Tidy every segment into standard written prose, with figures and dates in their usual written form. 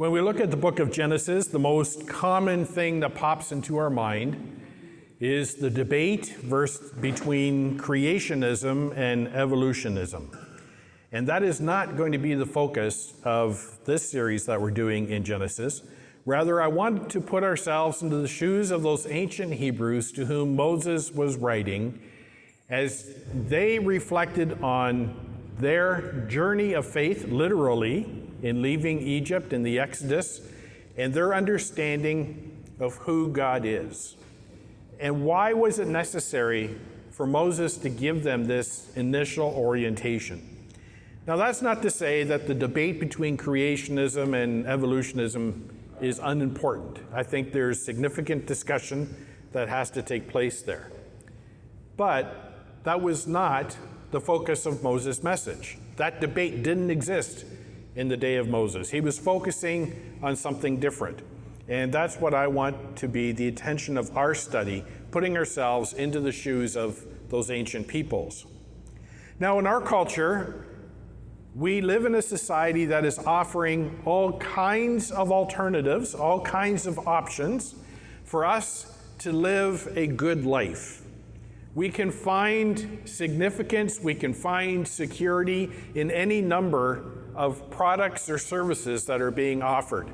When we look at the book of Genesis, the most common thing that pops into our mind is the debate between creationism and evolutionism. And that is not going to be the focus of this series that we're doing in Genesis. Rather, I want to put ourselves into the shoes of those ancient Hebrews to whom Moses was writing as they reflected on their journey of faith, literally, in leaving Egypt in the Exodus, and their understanding of who God is. And why was it necessary for Moses to give them this initial orientation? Now, that's not to say that the debate between creationism and evolutionism is unimportant. I think there's significant discussion that has to take place there. But that was not the focus of Moses' message. That debate didn't exist in the day of Moses. He was focusing on something different. And that's what I want to be the attention of our study, putting ourselves into the shoes of those ancient peoples. Now, in our culture, we live in a society that is offering all kinds of alternatives, all kinds of options for us to live a good life. We can find significance, we can find security in any number of products or services that are being offered.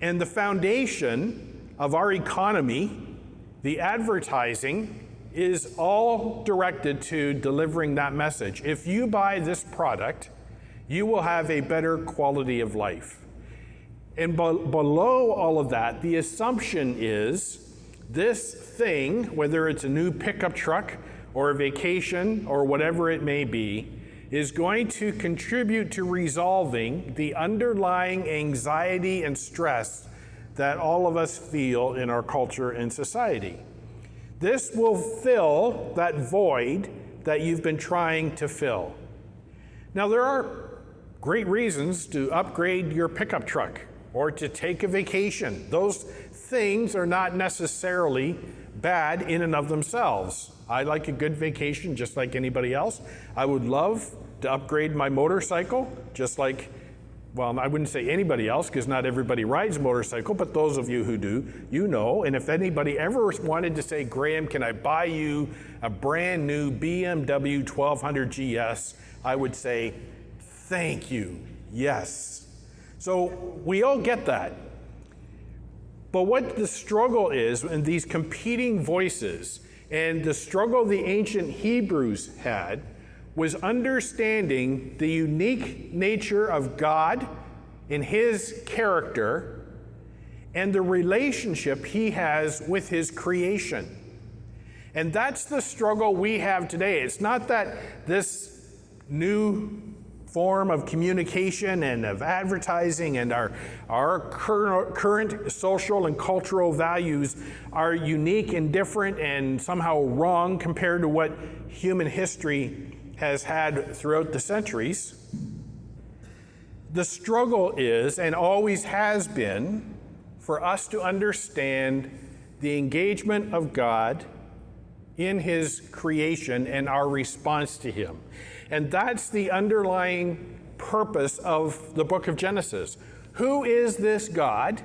And the foundation of our economy, the advertising, is all directed to delivering that message. If you buy this product, you will have a better quality of life. And below all of that, the assumption is this thing, whether it's a new pickup truck or a vacation or whatever it may be, is going to contribute to resolving the underlying anxiety and stress that all of us feel in our culture and society. This will fill that void that you've been trying to fill. Now, there are great reasons to upgrade your pickup truck or to take a vacation. Those things are not necessarily bad in and of themselves. I like a good vacation just like anybody else. I would love to upgrade my motorcycle just like, well, I wouldn't say anybody else because not everybody rides a motorcycle, but those of you who do, you know. And if anybody ever wanted to say, Graham, can I buy you a brand new BMW 1200 GS? I would say, thank you, yes. So we all get that. But what the struggle is, and these competing voices, and the struggle the ancient Hebrews had, was understanding the unique nature of God in his character and the relationship he has with his creation. And that's the struggle we have today. It's not that this new form of communication and of advertising and our current social and cultural values are unique and different and somehow wrong compared to what human history has had throughout the centuries. The struggle is, and always has been, for us to understand the engagement of God in his creation and our response to him. And that's the underlying purpose of the book of Genesis. Who is this God?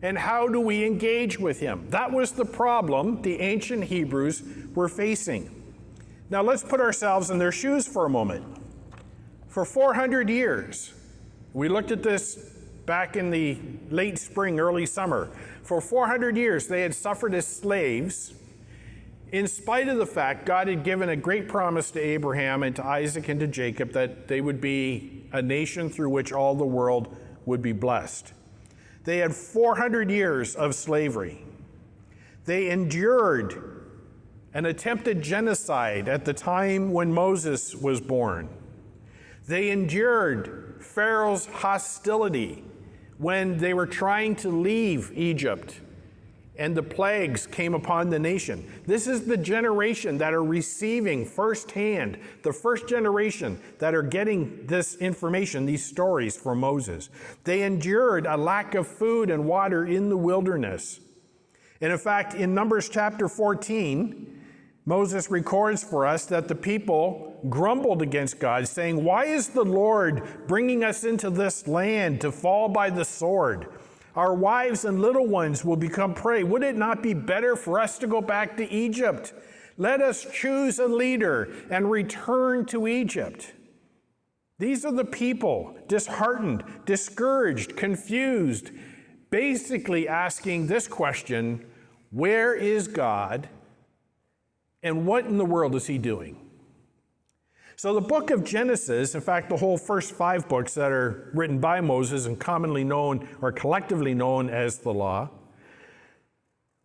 And how do we engage with him? That was the problem the ancient Hebrews were facing. Now let's put ourselves in their shoes for a moment. For 400 years, we looked at this back in the late spring, early summer. For 400 years, they had suffered as slaves, in spite of the fact God had given a great promise to Abraham and to Isaac and to Jacob that they would be a nation through which all the world would be blessed. They had 400 years of slavery. They endured an attempted genocide at the time when Moses was born. They endured Pharaoh's hostility when they were trying to leave Egypt and the plagues came upon the nation. This is the generation that are receiving firsthand, the first generation that are getting this information, these stories from Moses. They endured a lack of food and water in the wilderness. And in fact, in Numbers chapter 14, Moses records for us that the people grumbled against God, saying, "Why is the Lord bringing us into this land to fall by the sword? Our wives and little ones will become prey. Would it not be better for us to go back to Egypt? Let us choose a leader and return to Egypt." These are the people, disheartened, discouraged, confused, basically asking this question: where is God? And what in the world is he doing? So the book of Genesis, in fact, the whole first 5 books that are written by Moses and commonly known or collectively known as the law,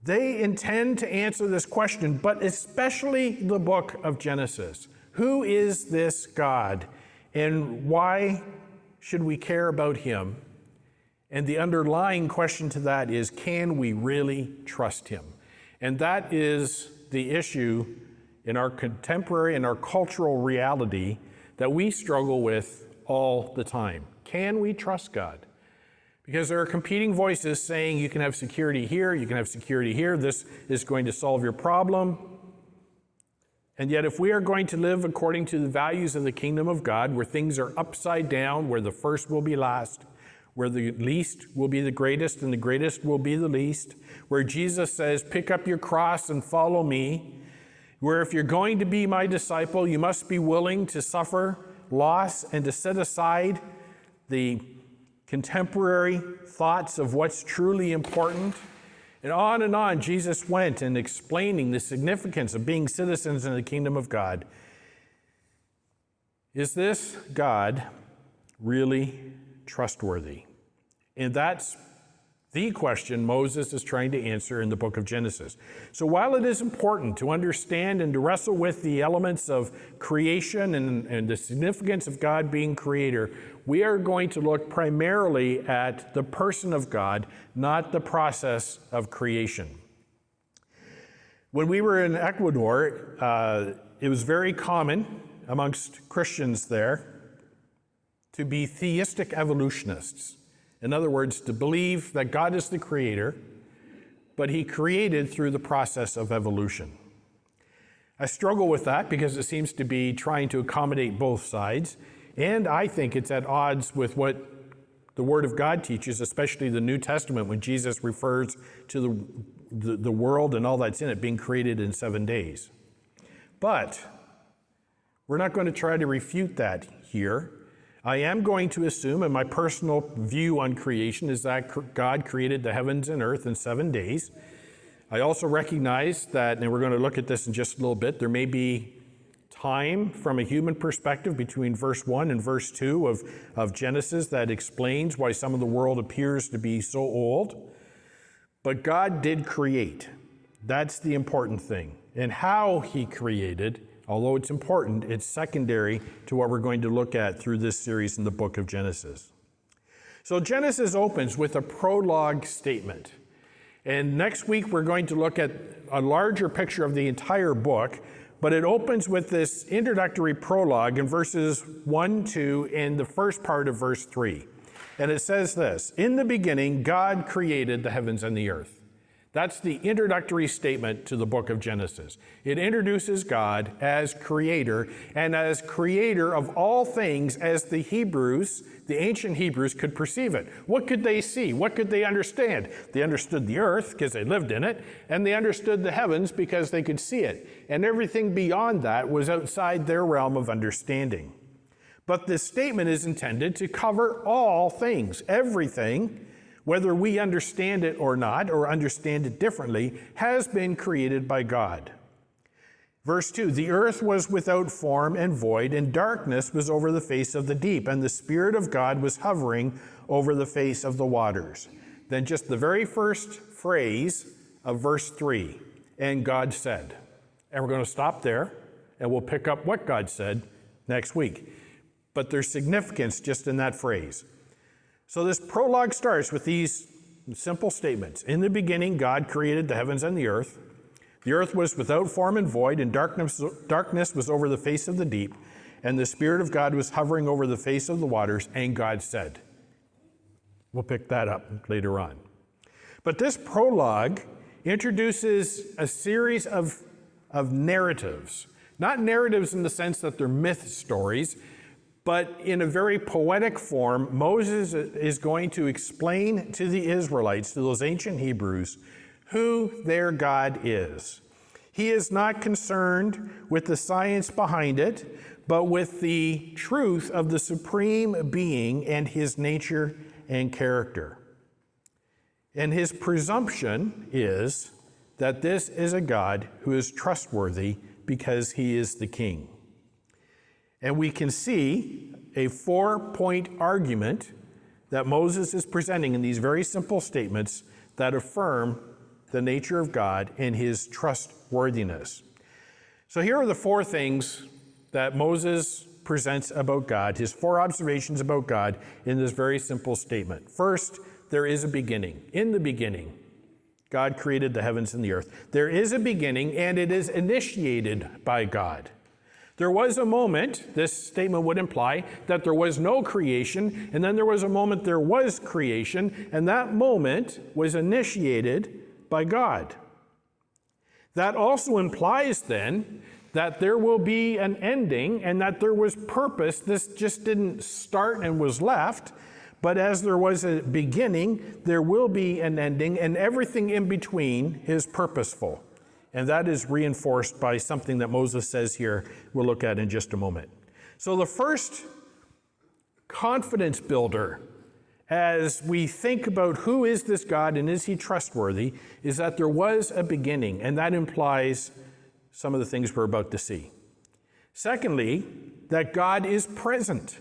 they intend to answer this question, but especially the book of Genesis. Who is this God? And why should we care about him? And the underlying question to that is, can we really trust him? And that is the issue in our contemporary and our cultural reality that we struggle with all the time. Can we trust God? Because there are competing voices saying you can have security here, you can have security here, this is going to solve your problem. And yet if we are going to live according to the values of the kingdom of God, where things are upside down, where the first will be last, where the least will be the greatest and the greatest will be the least, where Jesus says, pick up your cross and follow me, where if you're going to be my disciple, you must be willing to suffer loss and to set aside the contemporary thoughts of what's truly important. And on Jesus went in explaining the significance of being citizens in the kingdom of God. Is this God really trustworthy? And that's the question Moses is trying to answer in the book of Genesis. So while it is important to understand and to wrestle with the elements of creation and the significance of God being creator, we are going to look primarily at the person of God, not the process of creation. When we were in Ecuador, it was very common amongst Christians there to be theistic evolutionists. In other words, to believe that God is the creator, but he created through the process of evolution. I struggle with that because it seems to be trying to accommodate both sides, and I think it's at odds with what the Word of God teaches, especially the New Testament, when Jesus refers to the world and all that's in it being created in 7 days. But we're not going to try to refute that here. I am going to assume, and my personal view on creation is that God created the heavens and earth in 7 days. I also recognize that, and we're going to look at this in just a little bit, there may be time from a human perspective between verse 1 and verse 2 of Genesis that explains why some of the world appears to be so old. But God did create. That's the important thing. And how he created, although it's important, it's secondary to what we're going to look at through this series in the book of Genesis. So Genesis opens with a prologue statement. And next week we're going to look at a larger picture of the entire book, but it opens with this introductory prologue in verses 1, 2, and the first part of verse 3. And it says this: "In the beginning, God created the heavens and the earth." That's the introductory statement to the book of Genesis. It introduces God as creator, and as creator of all things as the Hebrews, the ancient Hebrews, could perceive it. What could they see? What could they understand? They understood the earth because they lived in it, and they understood the heavens because they could see it. And everything beyond that was outside their realm of understanding. But this statement is intended to cover all things, everything, whether we understand it or not, or understand it differently, has been created by God. Verse 2, "The earth was without form and void, and darkness was over the face of the deep, and the Spirit of God was hovering over the face of the waters." Then just the very first phrase of verse 3, "And God said." And we're going to stop there, and we'll pick up what God said next week. But there's significance just in that phrase. So this prologue starts with these simple statements. In the beginning, God created the heavens and the earth. The earth was without form and void, and darkness was over the face of the deep, and the Spirit of God was hovering over the face of the waters, and God said. We'll pick that up later on. But this prologue introduces a series of of narratives. Not narratives in the sense that they're myth stories, but in a very poetic form, Moses is going to explain to the Israelites, to those ancient Hebrews, who their God is. He is not concerned with the science behind it, but with the truth of the supreme being and his nature and character. And his presumption is that this is a God who is trustworthy because he is the king. And we can see a 4-point argument that Moses is presenting in these very simple statements that affirm the nature of God and his trustworthiness. So here are the 4 things that Moses presents about God, his 4 observations about God in this very simple statement. First, there is a beginning. In the beginning, God created the heavens and the earth. There is a beginning, and it is initiated by God. There was a moment, this statement would imply, that there was no creation, and then there was a moment there was creation, and that moment was initiated by God. That also implies then that there will be an ending and that there was purpose. This just didn't start and was left, but as there was a beginning, there will be an ending, and everything in between is purposeful. And that is reinforced by something that Moses says here we'll look at in just a moment. So the first confidence builder as we think about who is this God and is he trustworthy is that there was a beginning, and that implies some of the things we're about to see. Secondly, that God is present.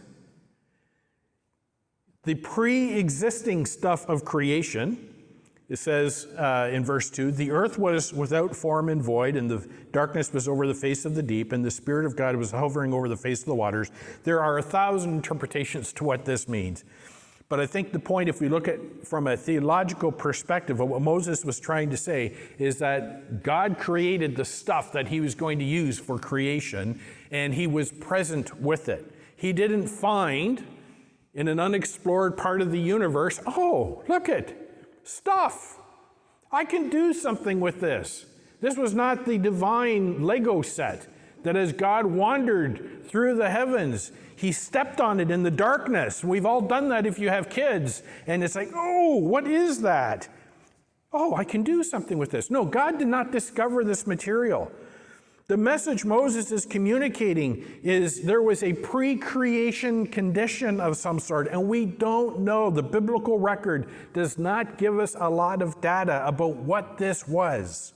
The pre-existing stuff of creation, it says in verse 2, the earth was without form and void, and the darkness was over the face of the deep, and the Spirit of God was hovering over the face of the waters. There are 1,000 interpretations to what this means. But I think the point, if we look at from a theological perspective of what Moses was trying to say, is that God created the stuff that he was going to use for creation, and he was present with it. He didn't find in an unexplored part of the universe, oh, look it, stuff. I can do something with this. This was not the divine Lego set that as God wandered through the heavens, he stepped on it in the darkness. We've all done that if you have kids. And it's like, oh, what is that? Oh, I can do something with this. No, God did not discover this material. The message Moses is communicating is there was a pre-creation condition of some sort, and we don't know. The biblical record does not give us a lot of data about what this was.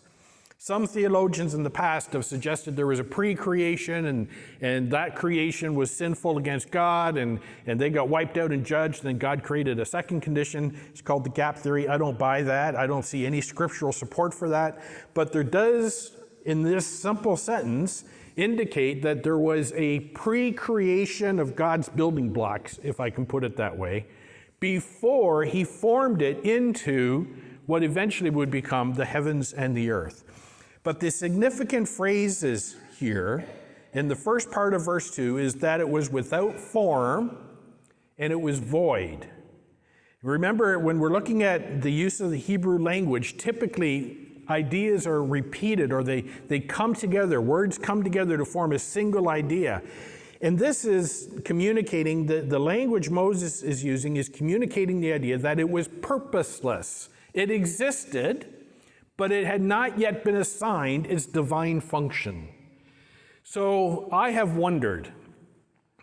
Some theologians in the past have suggested there was a pre-creation and that creation was sinful against God and they got wiped out and judged. Then God created a second condition. It's called the gap theory. I don't buy that. I don't see any scriptural support for that. But there does, in this simple sentence, indicate that there was a pre-creation of God's building blocks, if I can put it that way, before he formed it into what eventually would become the heavens and the earth. But the significant phrases here in the first part of verse 2 is that it was without form and it was void. Remember, when we're looking at the use of the Hebrew language, typically ideas are repeated or they come together, words come together to form a single idea. And this is communicating, the language Moses is using is communicating the idea that it was purposeless. It existed, but it had not yet been assigned its divine function. So I have wondered,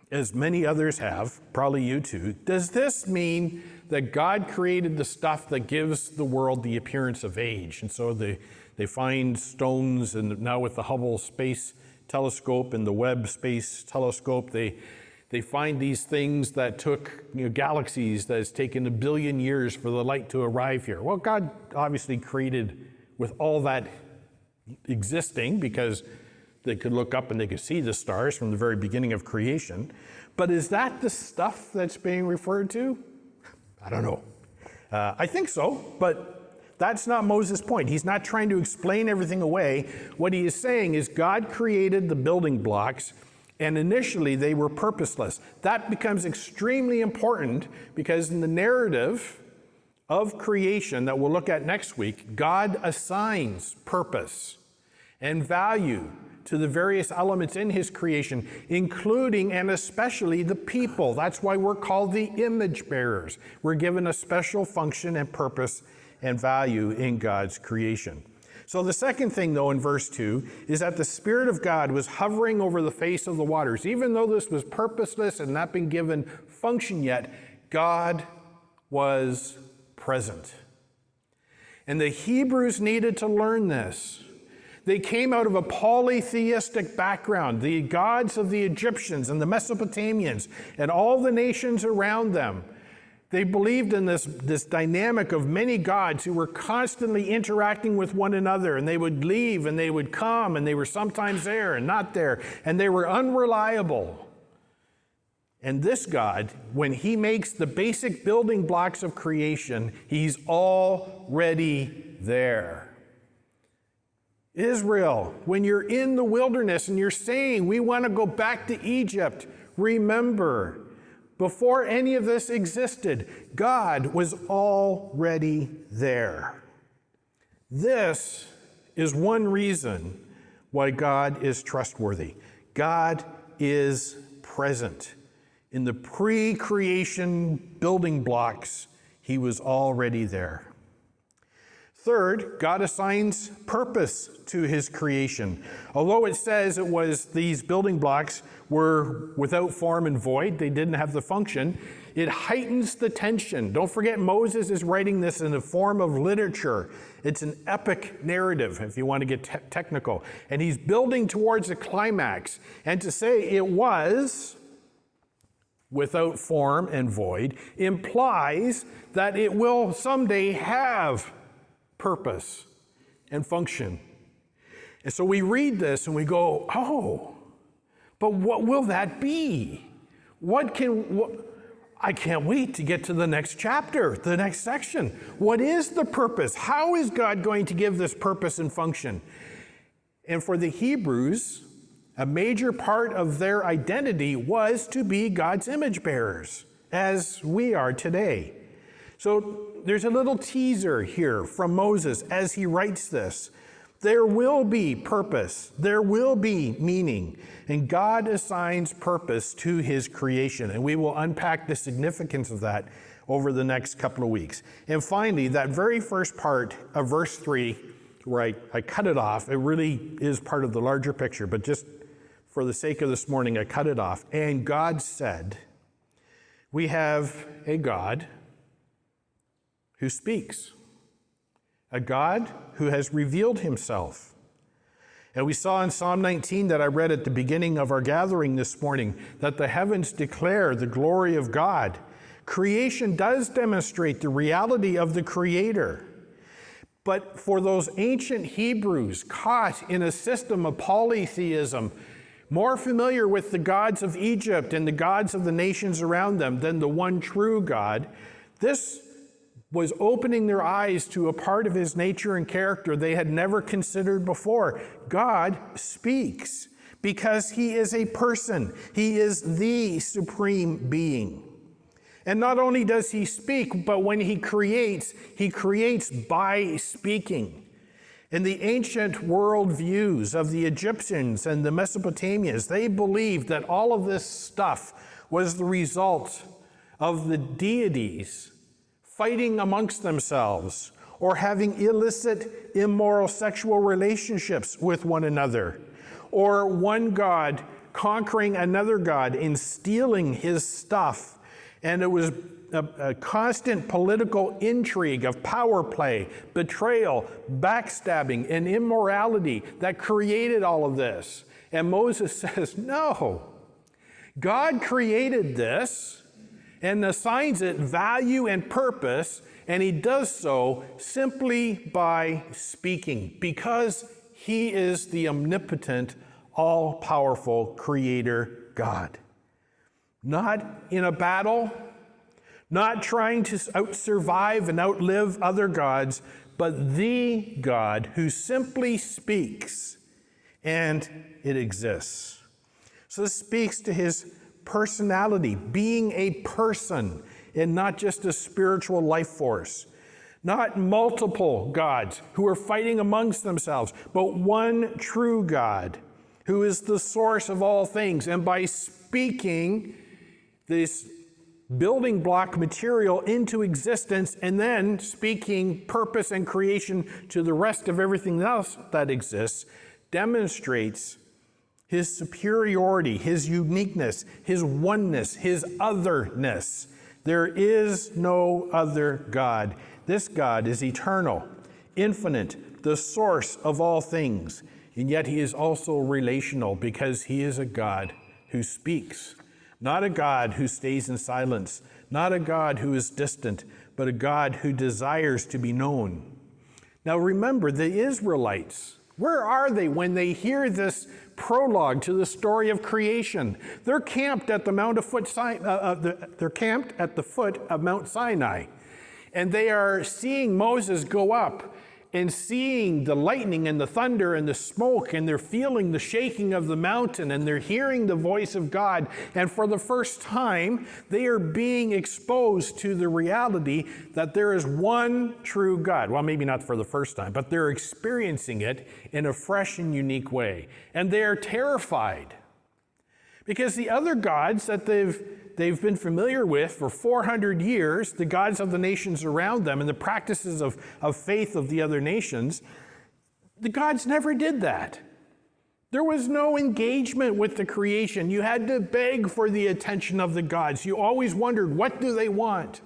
as many others have, probably you too, does this mean that God created the stuff that gives the world the appearance of age? And so they find stones, and now with the Hubble Space Telescope and the Webb Space Telescope, they find these things that took galaxies that has taken 1 billion years for the light to arrive here. Well, God obviously created with all that existing because they could look up and they could see the stars from the very beginning of creation. But is that the stuff that's being referred to? I don't know. I think so, but that's not Moses' point. He's not trying to explain everything away. What he is saying is God created the building blocks, and initially they were purposeless. That becomes extremely important because in the narrative of creation that we'll look at next week, God assigns purpose. and value to the various elements in his creation, including and especially the people. That's why we're called the image bearers. We're given a special function and purpose and value in God's creation. So the second thing, though, in verse 2 is that the Spirit of God was hovering over the face of the waters. Even though this was purposeless and not been given function yet, God was present. And the Hebrews needed to learn this. They came out of a polytheistic background. The gods of the Egyptians and the Mesopotamians and all the nations around them, they believed in this dynamic of many gods who were constantly interacting with one another, and they would leave and they would come, and they were sometimes there and not there, and they were unreliable. And this God, when he makes the basic building blocks of creation, he's already there. Israel, when you're in the wilderness and you're saying, we want to go back to Egypt, remember, before any of this existed, God was already there. This is one reason why God is trustworthy. God is present. In the pre-creation building blocks, he was already there. Third, God assigns purpose to his creation. Although it says it was these building blocks were without form and void, they didn't have the function, it heightens the tension. Don't forget, Moses is writing this in the form of literature. It's an epic narrative, if you want to get technical. And he's building towards a climax. And to say it was without form and void implies that it will someday have purpose and function. And so we read this and we go, oh, but what will that be? I can't wait to get to the next chapter, the next section. What is the purpose? How is God going to give this purpose and function? And for the Hebrews, a major part of their identity was to be God's image bearers, as we are today. So there's a little teaser here from Moses as he writes this. There will be purpose, there will be meaning, and God assigns purpose to his creation, and we will unpack the significance of that over the next couple of weeks. And finally, that very first part of verse 3, where I cut it off, it really is part of the larger picture, but just for the sake of this morning, I cut it off. And God said, we have a God who speaks, a God who has revealed himself. And we saw in Psalm 19 that I read at the beginning of our gathering this morning that the heavens declare the glory of God. Creation does demonstrate the reality of the Creator. But for those ancient Hebrews caught in a system of polytheism, more familiar with the gods of Egypt and the gods of the nations around them than the one true God, this was opening their eyes to a part of his nature and character they had never considered before. God speaks because he is a person. He is the supreme being. And not only does he speak, but when he creates by speaking. In the ancient world views of the Egyptians and the Mesopotamians, they believed that all of this stuff was the result of the deities fighting amongst themselves or having illicit, immoral sexual relationships with one another, or one god conquering another god and stealing his stuff. And it was a constant political intrigue of power play, betrayal, backstabbing, and immorality that created all of this. And Moses says, no, God created this and assigns it value and purpose, and he does so simply by speaking, because he is the omnipotent, all-powerful Creator God. Not in a battle, not trying to out-survive and outlive other gods, but the God who simply speaks, and it exists. So this speaks to his personality, being a person and not just a spiritual life force. Not multiple gods who are fighting amongst themselves, but one true God who is the source of all things. And by speaking this building block material into existence and then speaking purpose and creation to the rest of everything else that exists, demonstrates his superiority, his uniqueness, his oneness, his otherness. There is no other God. This God is eternal, infinite, the source of all things. And yet he is also relational because he is a God who speaks. Not a God who stays in silence, not a God who is distant, but a God who desires to be known. Now remember, the Israelites, where are they when they hear this prologue to the story of creation? They're camped at the foot of Mount Sinai. And they are seeing Moses go up and seeing the lightning and the thunder and the smoke, and they're feeling the shaking of the mountain, and they're hearing the voice of God. And for the first time, they are being exposed to the reality that there is one true God. Well, maybe not for the first time, but they're experiencing it in a fresh and unique way. And they're terrified because the other gods that they've been familiar with for 400 years, the gods of the nations around them and the practices of faith of the other nations, the gods never did that. There was no engagement with the creation. You had to beg for the attention of the gods. You always wondered, what do they want?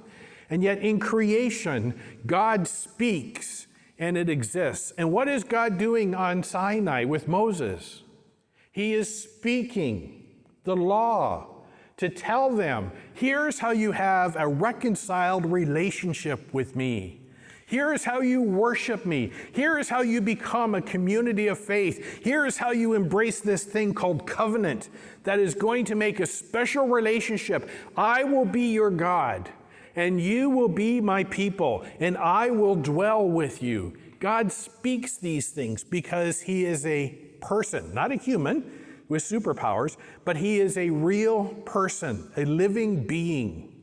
And yet in creation, God speaks and it exists. And what is God doing on Sinai with Moses? He is speaking the law to tell them, here's how you have a reconciled relationship with me. Here is how you worship me. Here is how you become a community of faith. Here is how you embrace this thing called covenant that is going to make a special relationship. I will be your God, and you will be my people, and I will dwell with you. God speaks these things because he is a person, not a human with superpowers, but he is a real person, a living being.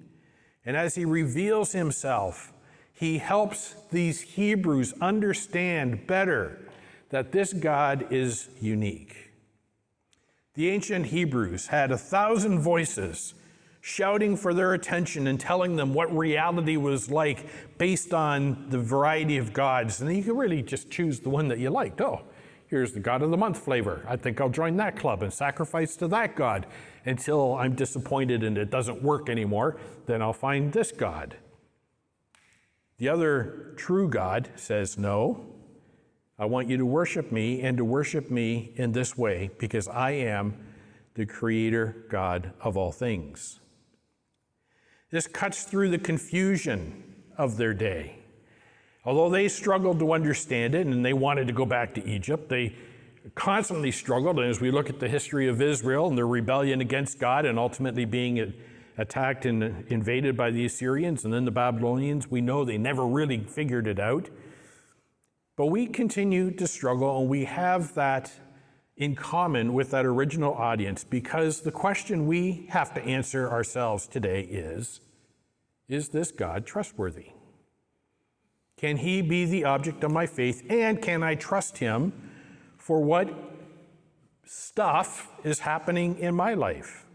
And as he reveals himself, he helps these Hebrews understand better that this God is unique. The ancient Hebrews had 1,000 voices shouting for their attention and telling them what reality was like based on the variety of gods. And you could really just choose the one that you liked. Oh, here's the God of the Month flavor. I think I'll join that club and sacrifice to that God until I'm disappointed and it doesn't work anymore. Then I'll find this God. The other true God says, no, I want you to worship me and to worship me in this way because I am the creator God of all things. This cuts through the confusion of their day. Although they struggled to understand it and they wanted to go back to Egypt, they constantly struggled. And as we look at the history of Israel and their rebellion against God and ultimately being attacked and invaded by the Assyrians and then the Babylonians, we know they never really figured it out. But we continue to struggle, and we have that in common with that original audience, because the question we have to answer ourselves today is this God trustworthy? Can he be the object of my faith, and can I trust him for what stuff is happening in my life?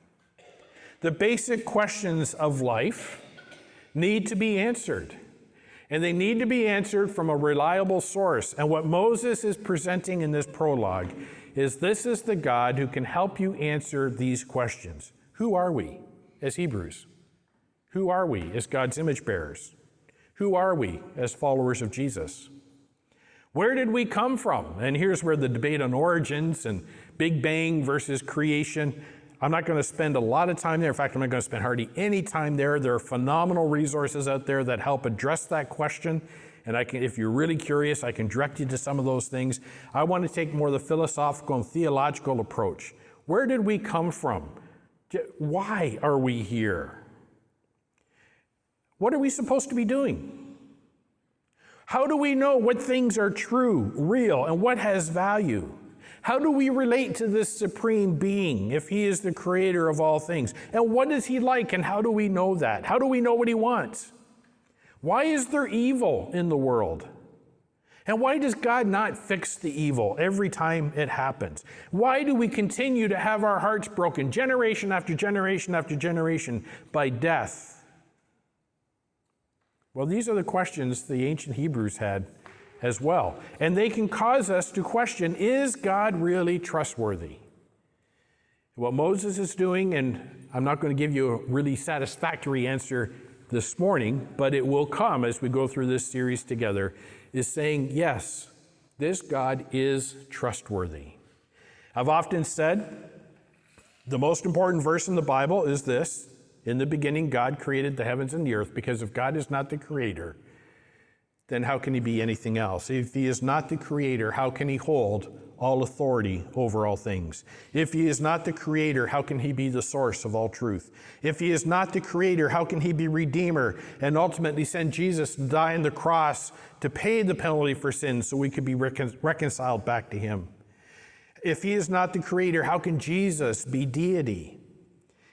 The basic questions of life need to be answered, and they need to be answered from a reliable source. And what Moses is presenting in this prologue is this is the God who can help you answer these questions. Who are we as Hebrews? Who are we as God's image bearers? Who are we as followers of Jesus? Where did we come from? And here's where the debate on origins and Big Bang versus creation, I'm not going to spend a lot of time there. In fact, I'm not going to spend hardly any time there. There are phenomenal resources out there that help address that question. And if you're really curious, I can direct you to some of those things. I want to take more of the philosophical and theological approach. Where did we come from? Why are we here? What are we supposed to be doing? How do we know what things are true, real, and what has value? How do we relate to this supreme being if he is the creator of all things? And what is he like, and how do we know that? How do we know what he wants? Why is there evil in the world? And why does God not fix the evil every time it happens? Why do we continue to have our hearts broken generation after generation after generation by death? Well, these are the questions the ancient Hebrews had as well. And they can cause us to question, is God really trustworthy? What Moses is doing, and I'm not going to give you a really satisfactory answer this morning, but it will come as we go through this series together, is saying, yes, this God is trustworthy. I've often said the most important verse in the Bible is this: in the beginning, God created the heavens and the earth, because if God is not the creator, then how can he be anything else? If he is not the creator, how can he hold all authority over all things? If he is not the creator, how can he be the source of all truth? If he is not the creator, how can he be redeemer and ultimately send Jesus to die on the cross to pay the penalty for sin so we could be reconciled back to him? If he is not the creator, how can Jesus be deity?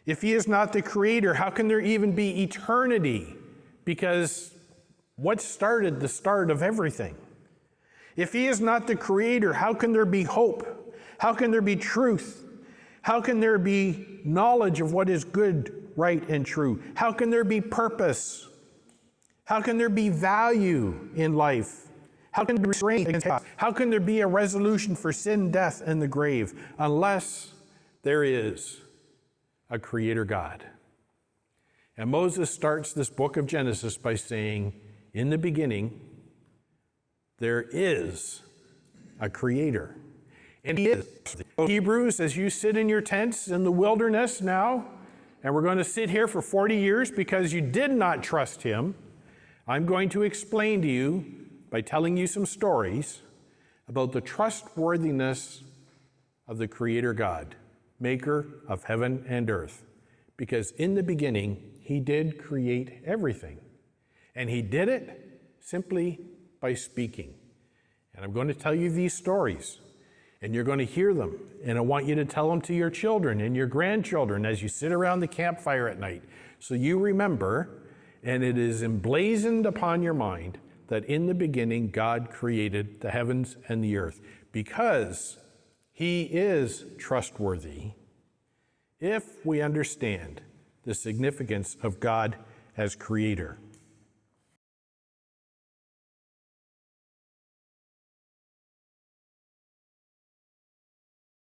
If he is not the creator, how can there even be eternity? Because what started the start of everything? If he is not the creator, how can there be hope? How can there be truth? How can there be knowledge of what is good, right, and true? How can there be purpose? How can there be value in life? How can there be restraint against chaos? How can there be a resolution for sin, death, and the grave unless there is a creator God? And Moses starts this book of Genesis by saying, in the beginning, there is a creator. And he is. Hebrews, as you sit in your tents in the wilderness now, and we're going to sit here for 40 years because you did not trust him, I'm going to explain to you by telling you some stories about the trustworthiness of the creator God, maker of heaven and earth. Because in the beginning, he did create everything. And he did it simply by speaking. And I'm going to tell you these stories, and you're going to hear them. And I want you to tell them to your children and your grandchildren as you sit around the campfire at night, so you remember, and it is emblazoned upon your mind, that in the beginning God created the heavens and the earth, because he is trustworthy if we understand the significance of God as creator.